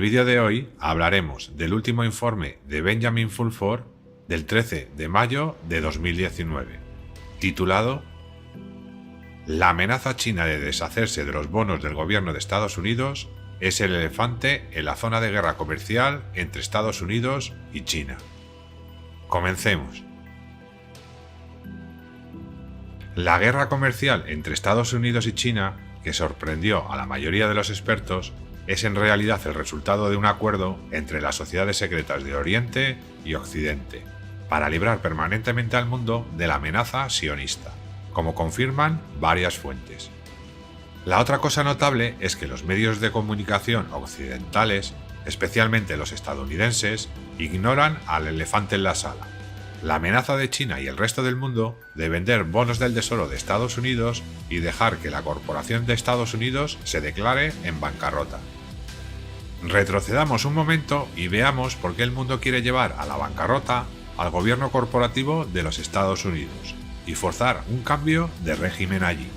vídeo de hoy hablaremos del último informe de Benjamin Fulford del 13 de mayo de 2019, titulado La amenaza china de deshacerse de los bonos del gobierno de Estados Unidos es el elefante en la zona de guerra comercial entre Estados Unidos y China. Comencemos. La guerra comercial entre Estados Unidos y China, que sorprendió a la mayoría de los expertos, es en realidad el resultado de un acuerdo entre las sociedades secretas de Oriente y Occidente, para librar permanentemente al mundo de la amenaza sionista, como confirman varias fuentes. La otra cosa notable es que los medios de comunicación occidentales, especialmente los estadounidenses, ignoran al elefante en la sala: la amenaza de China y el resto del mundo de vender bonos del Tesoro de Estados Unidos y dejar que la corporación de Estados Unidos se declare en bancarrota. Retrocedamos un momento y veamos por qué el mundo quiere llevar a la bancarrota al gobierno corporativo de los Estados Unidos y forzar un cambio de régimen allí.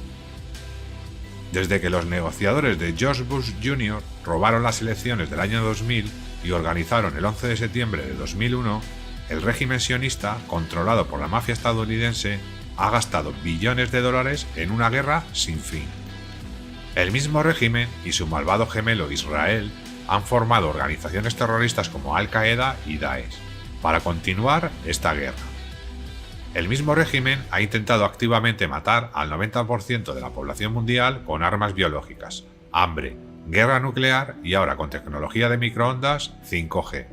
Desde que los negociadores de George Bush Jr. robaron las elecciones del año 2000 y organizaron el 11 de septiembre de 2001, el régimen sionista, controlado por la mafia estadounidense, ha gastado billones de dólares en una guerra sin fin. El mismo régimen y su malvado gemelo Israel han formado organizaciones terroristas como Al-Qaeda y Daesh para continuar esta guerra. El mismo régimen ha intentado activamente matar al 90% de la población mundial con armas biológicas, hambre, guerra nuclear y ahora con tecnología de microondas 5G.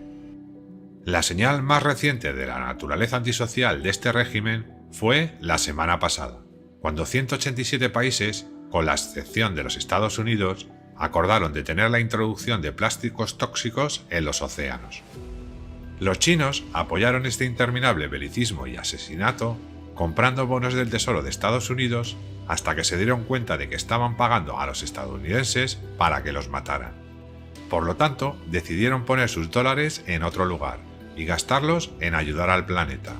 La señal más reciente de la naturaleza antisocial de este régimen fue la semana pasada, cuando 187 países, con la excepción de los Estados Unidos, acordaron detener la introducción de plásticos tóxicos en los océanos. Los chinos apoyaron este interminable belicismo y asesinato comprando bonos del Tesoro de Estados Unidos hasta que se dieron cuenta de que estaban pagando a los estadounidenses para que los mataran. Por lo tanto, decidieron poner sus dólares en otro lugar y gastarlos en ayudar al planeta.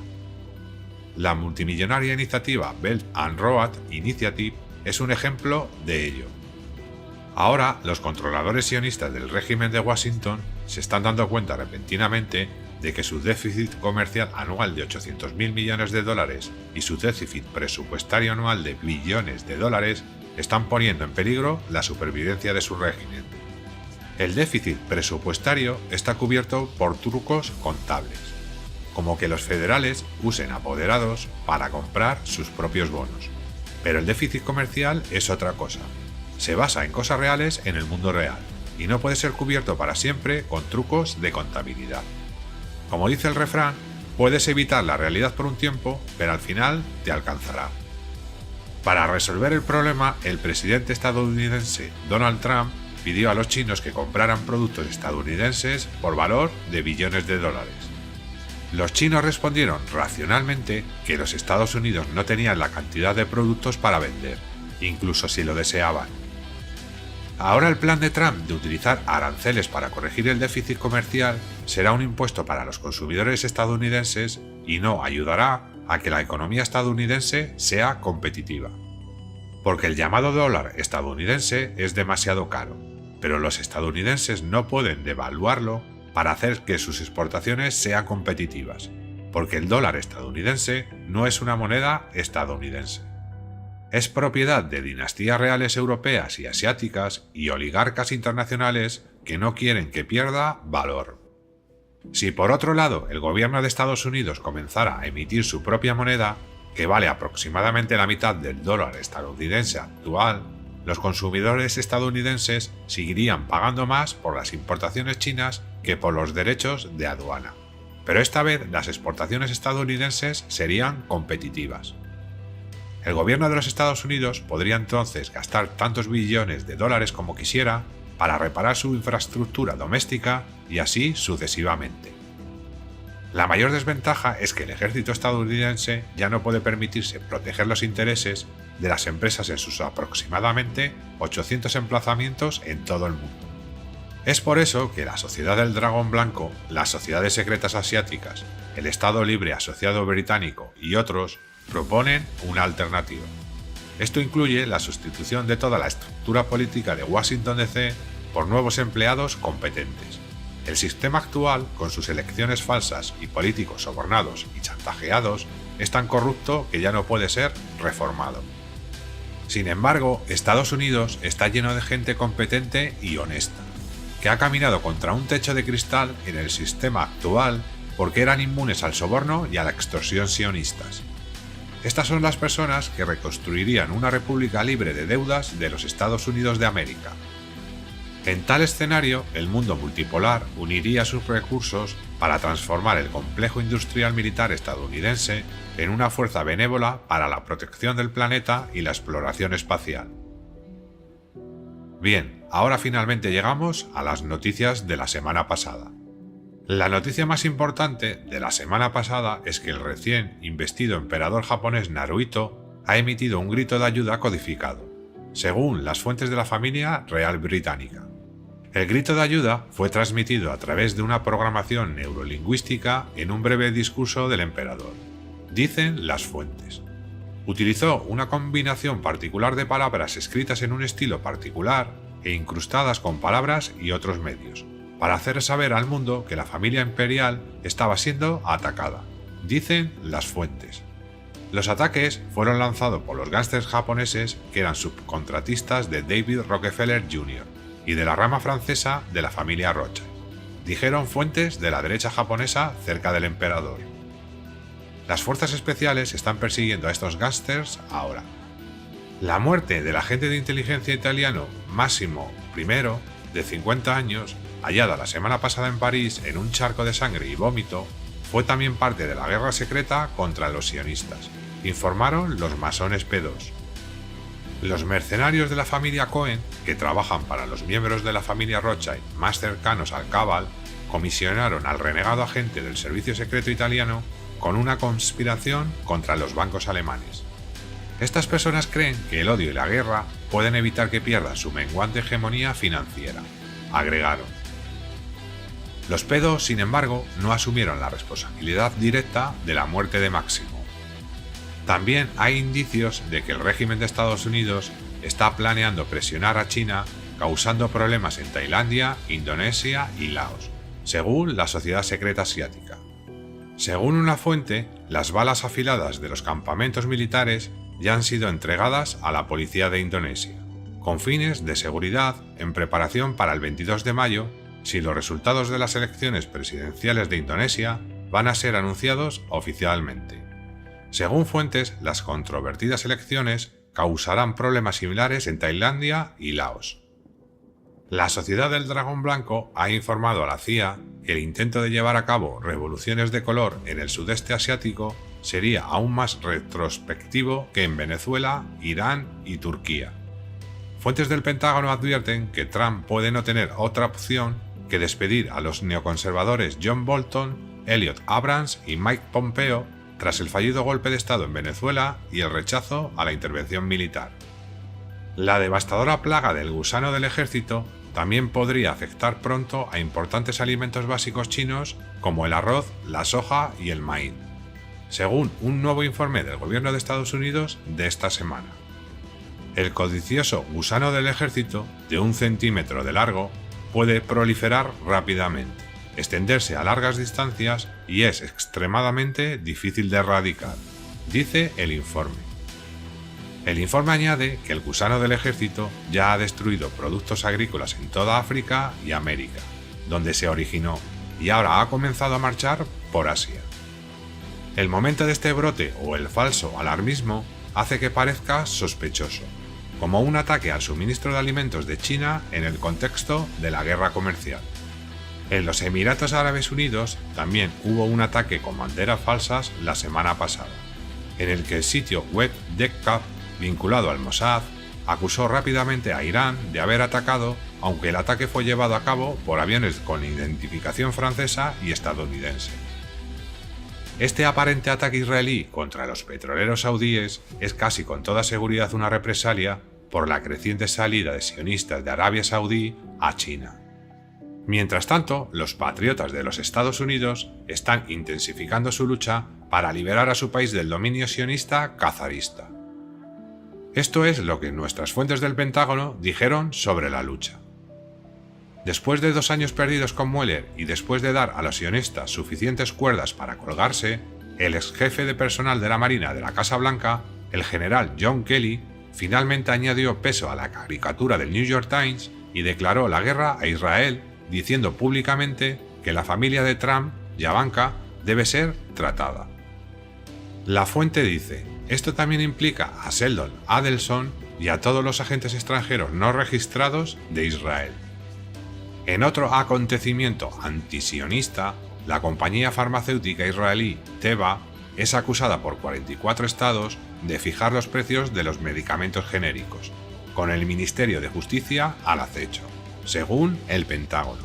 La multimillonaria iniciativa Belt and Road Initiative es un ejemplo de ello. Ahora, los controladores sionistas del régimen de Washington se están dando cuenta repentinamente de que su déficit comercial anual de 800.000 millones de dólares y su déficit presupuestario anual de billones de dólares están poniendo en peligro la supervivencia de su régimen. El déficit presupuestario está cubierto por trucos contables, como que los federales usen apoderados para comprar sus propios bonos. Pero el déficit comercial es otra cosa. Se basa en cosas reales en el mundo real y no puede ser cubierto para siempre con trucos de contabilidad. Como dice el refrán, puedes evitar la realidad por un tiempo, pero al final te alcanzará. Para resolver el problema, el presidente estadounidense Donald Trump pidió a los chinos que compraran productos estadounidenses por valor de billones de dólares. Los chinos respondieron racionalmente que los Estados Unidos no tenían la cantidad de productos para vender, incluso si lo deseaban. Ahora el plan de Trump de utilizar aranceles para corregir el déficit comercial será un impuesto para los consumidores estadounidenses y no ayudará a que la economía estadounidense sea competitiva. Porque el llamado dólar estadounidense es demasiado caro, pero los estadounidenses no pueden devaluarlo para hacer que sus exportaciones sean competitivas, porque el dólar estadounidense no es una moneda estadounidense. Es propiedad de dinastías reales europeas y asiáticas y oligarcas internacionales que no quieren que pierda valor. Si por otro lado el gobierno de Estados Unidos comenzara a emitir su propia moneda, que vale aproximadamente la mitad del dólar estadounidense actual, los consumidores estadounidenses seguirían pagando más por las importaciones chinas que por los derechos de aduana. Pero esta vez las exportaciones estadounidenses serían competitivas. El gobierno de los Estados Unidos podría entonces gastar tantos billones de dólares como quisiera para reparar su infraestructura doméstica y así sucesivamente. La mayor desventaja es que el ejército estadounidense ya no puede permitirse proteger los intereses de las empresas en sus aproximadamente 800 emplazamientos en todo el mundo. Es por eso que la Sociedad del Dragón Blanco, las sociedades secretas asiáticas, el Estado Libre Asociado Británico y otros proponen una alternativa. Esto incluye la sustitución de toda la estructura política de Washington DC por nuevos empleados competentes, El sistema actual, con sus elecciones falsas y políticos sobornados y chantajeados, es tan corrupto que ya no puede ser reformado. Sin embargo, Estados Unidos está lleno de gente competente y honesta, que ha caminado contra un techo de cristal en el sistema actual porque eran inmunes al soborno y a la extorsión sionistas. Estas son las personas que reconstruirían una república libre de deudas de los Estados Unidos de América. En tal escenario, el mundo multipolar uniría sus recursos para transformar el complejo industrial militar estadounidense en una fuerza benévola para la protección del planeta y la exploración espacial. Bien, ahora finalmente llegamos a las noticias de la semana pasada. La noticia más importante de la semana pasada es que el recién investido emperador japonés Naruhito ha emitido un grito de ayuda codificado, según las fuentes de la familia real británica. El grito de ayuda fue transmitido a través de una programación neurolingüística en un breve discurso del emperador. Dicen las fuentes. Utilizó una combinación particular de palabras escritas en un estilo particular e incrustadas con palabras y otros medios, para hacer saber al mundo que la familia imperial estaba siendo atacada. Dicen las fuentes. Los ataques fueron lanzados por los gángsters japoneses que eran subcontratistas de David Rockefeller Jr. y de la rama francesa de la familia Rothschild, dijeron fuentes de la derecha japonesa cerca del emperador. Las fuerzas especiales están persiguiendo a estos gángsters ahora. La muerte del agente de inteligencia italiano Massimo I, de 50 años, hallada la semana pasada en París en un charco de sangre y vómito, fue también parte de la guerra secreta contra los sionistas, informaron los masones P2. Los mercenarios de la familia Cohen, que trabajan para los miembros de la familia Rothschild más cercanos al Cabal, comisionaron al renegado agente del servicio secreto italiano con una conspiración contra los bancos alemanes. Estas personas creen que el odio y la guerra pueden evitar que pierdan su menguante hegemonía financiera, agregaron. Los P2, sin embargo, no asumieron la responsabilidad directa de la muerte de Máximo. También hay indicios de que el régimen de Estados Unidos está planeando presionar a China, causando problemas en Tailandia, Indonesia y Laos, según la Sociedad Secreta Asiática. Según una fuente, las balas afiladas de los campamentos militares ya han sido entregadas a la policía de Indonesia, con fines de seguridad en preparación para el 22 de mayo, si los resultados de las elecciones presidenciales de Indonesia van a ser anunciados oficialmente. Según fuentes, las controvertidas elecciones causarán problemas similares en Tailandia y Laos. La Sociedad del Dragón Blanco ha informado a la CIA que el intento de llevar a cabo revoluciones de color en el sudeste asiático sería aún más retrospectivo que en Venezuela, Irán y Turquía. Fuentes del Pentágono advierten que Trump puede no tener otra opción que despedir a los neoconservadores John Bolton, Elliot Abrams y Mike Pompeo tras el fallido golpe de Estado en Venezuela y el rechazo a la intervención militar. La devastadora plaga del gusano del ejército también podría afectar pronto a importantes alimentos básicos chinos como el arroz, la soja y el maíz, según un nuevo informe del gobierno de Estados Unidos de esta semana. El codicioso gusano del ejército, de 1 centímetro de largo, puede proliferar rápidamente, extenderse a largas distancias y es extremadamente difícil de erradicar, dice el informe. El informe añade que el gusano del ejército ya ha destruido productos agrícolas en toda África y América, donde se originó, y ahora ha comenzado a marchar por Asia. El momento de este brote o el falso alarmismo hace que parezca sospechoso, como un ataque al suministro de alimentos de China en el contexto de la guerra comercial. En los Emiratos Árabes Unidos también hubo un ataque con banderas falsas la semana pasada, en el que el sitio web Deccaf, vinculado al Mossad, acusó rápidamente a Irán de haber atacado, aunque el ataque fue llevado a cabo por aviones con identificación francesa y estadounidense. Este aparente ataque israelí contra los petroleros saudíes es casi con toda seguridad una represalia por la creciente salida de sionistas de Arabia Saudí a China. Mientras tanto, los patriotas de los Estados Unidos están intensificando su lucha para liberar a su país del dominio sionista cazarista. Esto es lo que nuestras fuentes del Pentágono dijeron sobre la lucha. Después de 2 años perdidos con Mueller y después de dar a los sionistas suficientes cuerdas para colgarse, el ex jefe de personal de la Marina de la Casa Blanca, el general John Kelly, finalmente añadió peso a la caricatura del New York Times y declaró la guerra a Israel, diciendo públicamente que la familia de Trump, Yavanka, debe ser tratada. La fuente dice: esto también implica a Sheldon Adelson y a todos los agentes extranjeros no registrados de Israel. En otro acontecimiento antisionista, la compañía farmacéutica israelí Teva es acusada por 44 estados de fijar los precios de los medicamentos genéricos, con el Ministerio de Justicia al acecho, según el Pentágono.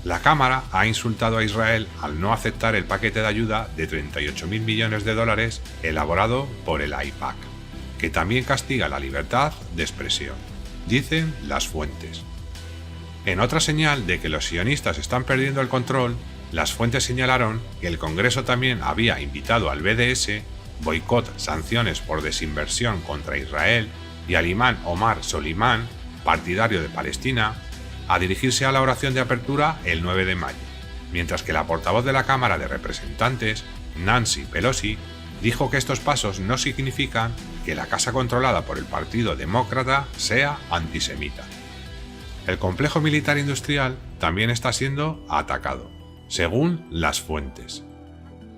La Cámara ha insultado a Israel al no aceptar el paquete de ayuda de 38.000 millones de dólares elaborado por el AIPAC, que también castiga la libertad de expresión, dicen las fuentes. En otra señal de que los sionistas están perdiendo el control, las fuentes señalaron que el Congreso también había invitado al BDS, boicot, sanciones por desinversión contra Israel, y al imán Omar Solimán, partidario de Palestina, a dirigirse a la oración de apertura el 9 de mayo, mientras que la portavoz de la Cámara de Representantes, Nancy Pelosi, dijo que estos pasos no significan que la casa controlada por el Partido Demócrata sea antisemita. El complejo militar industrial también está siendo atacado, según las fuentes.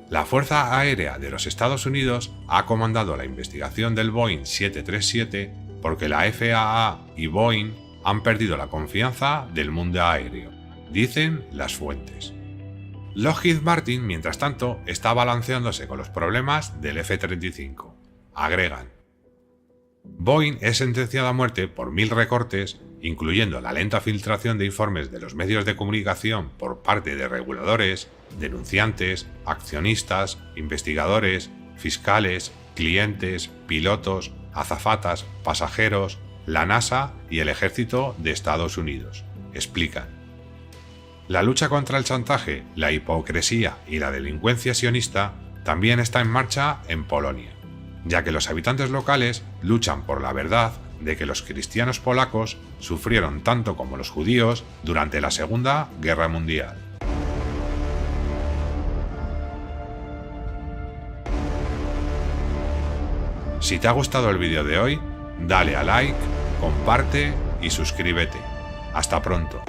La Fuerza Aérea de los Estados Unidos ha comandado la investigación del Boeing 737 porque la FAA y Boeing han perdido la confianza del mundo aéreo, dicen las fuentes. Lockheed Martin, mientras tanto, está balanceándose con los problemas del F-35. Agregan: Boeing es sentenciado a muerte por 1000 recortes, incluyendo la lenta filtración de informes de los medios de comunicación por parte de reguladores, denunciantes, accionistas, investigadores, fiscales, clientes, pilotos, azafatas, pasajeros, la NASA y el Ejército de Estados Unidos, explican. La lucha contra el chantaje, la hipocresía y la delincuencia sionista también está en marcha en Polonia, ya que los habitantes locales luchan por la verdad de que los cristianos polacos sufrieron tanto como los judíos durante la Segunda Guerra Mundial. Si te ha gustado el vídeo de hoy, dale a like, comparte y suscríbete. Hasta pronto.